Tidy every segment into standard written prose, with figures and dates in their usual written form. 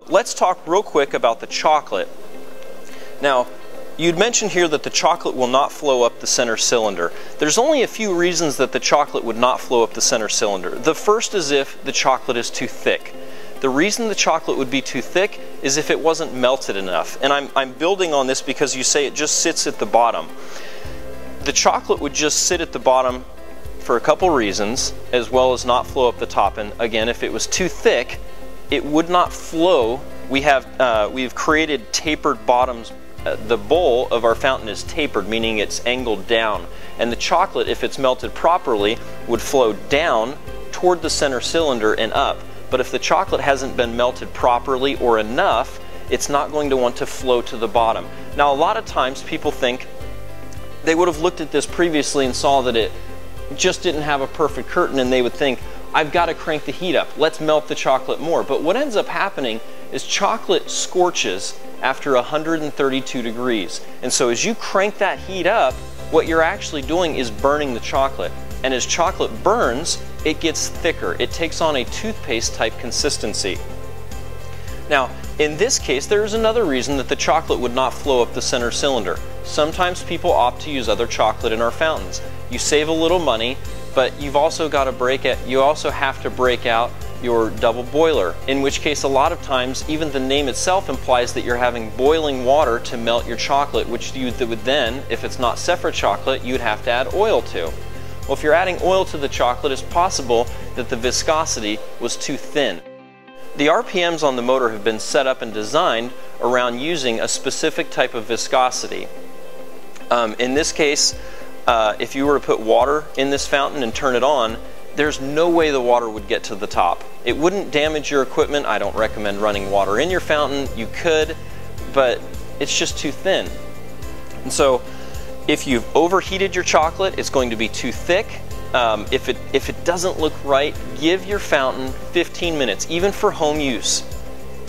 let's talk real quick about the chocolate. Now, you'd mentioned here that the chocolate will not flow up the center cylinder. There's only a few reasons that the chocolate would not flow up the center cylinder. The first is if the chocolate is too thick. The reason the chocolate would be too thick is if it wasn't melted enough. And I'm building on this because you say it just sits at the bottom. The chocolate would just sit at the bottom for a couple reasons, as well as not flow up the top. And again, if it was too thick, it would not flow. We've created tapered bottoms. The bowl of our fountain is tapered, meaning it's angled down. And the chocolate, if it's melted properly, would flow down toward the center cylinder and up. But if the chocolate hasn't been melted properly or enough, it's not going to want to flow to the bottom. Now, a lot of times people think they would have looked at this previously and saw that it just didn't have a perfect curtain, and they would think, I've got to crank the heat up, let's melt the chocolate more. But what ends up happening is chocolate scorches after 132 degrees. And so as you crank that heat up, what you're actually doing is burning the chocolate. And as chocolate burns, it gets thicker. It takes on a toothpaste type consistency. Now, in this case, there is another reason that the chocolate would not flow up the center cylinder. Sometimes people opt to use other chocolate in our fountains. You save a little money, but you also have to break out your double boiler, in which case a lot of times even the name itself implies that you're having boiling water to melt your chocolate, which you would then, if it's not Sephra chocolate, you'd have to add oil to. Well, if you're adding oil to the chocolate, it's possible that the viscosity was too thin. The RPMs on the motor have been set up and designed around using a specific type of viscosity. In this case, if you were to put water in this fountain and turn it on, there's no way the water would get to the top. It wouldn't damage your equipment. I don't recommend running water in your fountain. You could, but it's just too thin. And so if you've overheated your chocolate, it's going to be too thick. If it doesn't look right, give your fountain 15 minutes, even for home use.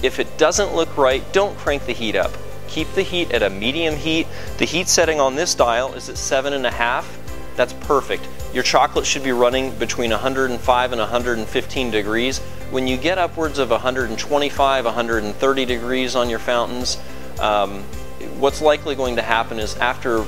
If it doesn't look right, don't crank the heat up. Keep the heat at a medium heat. The heat setting on this dial is at 7.5. That's perfect. Your chocolate should be running between 105 and 115 degrees. When you get upwards of 125, 130 degrees on your fountains, what's likely going to happen is after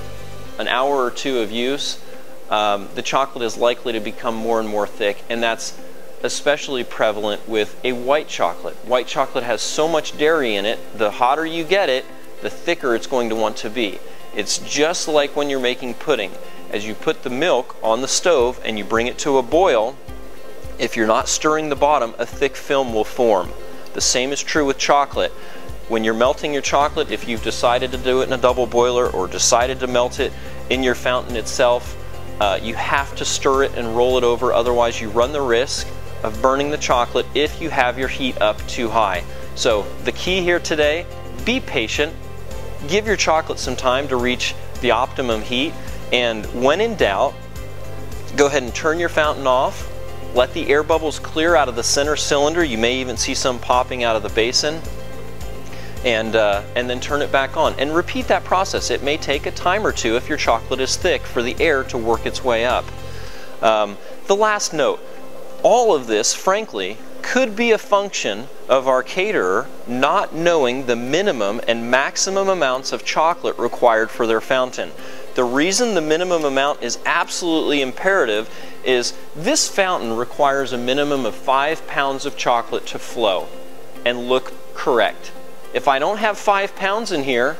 an hour or two of use, the chocolate is likely to become more and more thick, and that's especially prevalent with a white chocolate. White chocolate has so much dairy in it, the hotter you get it, the thicker it's going to want to be. It's just like when you're making pudding. As you put the milk on the stove and you bring it to a boil, if you're not stirring the bottom, a thick film will form. The same is true with chocolate. When you're melting your chocolate, if you've decided to do it in a double boiler or decided to melt it in your fountain itself, you have to stir it and roll it over, otherwise you run the risk of burning the chocolate if you have your heat up too high. So the key here today, be patient, give your chocolate some time to reach the optimum heat, and when in doubt, go ahead and turn your fountain off, let the air bubbles clear out of the center cylinder. You may even see some popping out of the basin, and then turn it back on. And repeat that process. It may take a time or two if your chocolate is thick for the air to work its way up. The last note, all of this, frankly, could be a function of our caterer not knowing the minimum and maximum amounts of chocolate required for their fountain. The reason the minimum amount is absolutely imperative is this fountain requires a minimum of 5 pounds of chocolate to flow and look correct. If I don't have 5 pounds in here,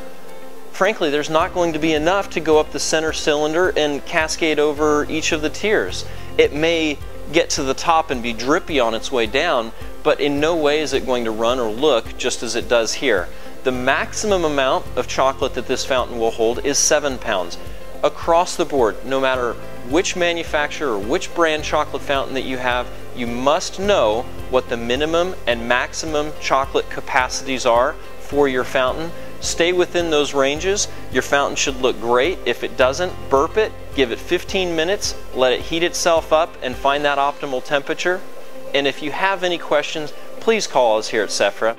frankly, there's not going to be enough to go up the center cylinder and cascade over each of the tiers. It may get to the top and be drippy on its way down, but in no way is it going to run or look just as it does here. The maximum amount of chocolate that this fountain will hold is 7 pounds. Across the board, no matter which manufacturer or which brand chocolate fountain that you have, you must know what the minimum and maximum chocolate capacities are for your fountain. Stay within those ranges. Your fountain should look great. If it doesn't, burp it, give it 15 minutes, let it heat itself up and find that optimal temperature. And if you have any questions, please call us here at Sephra.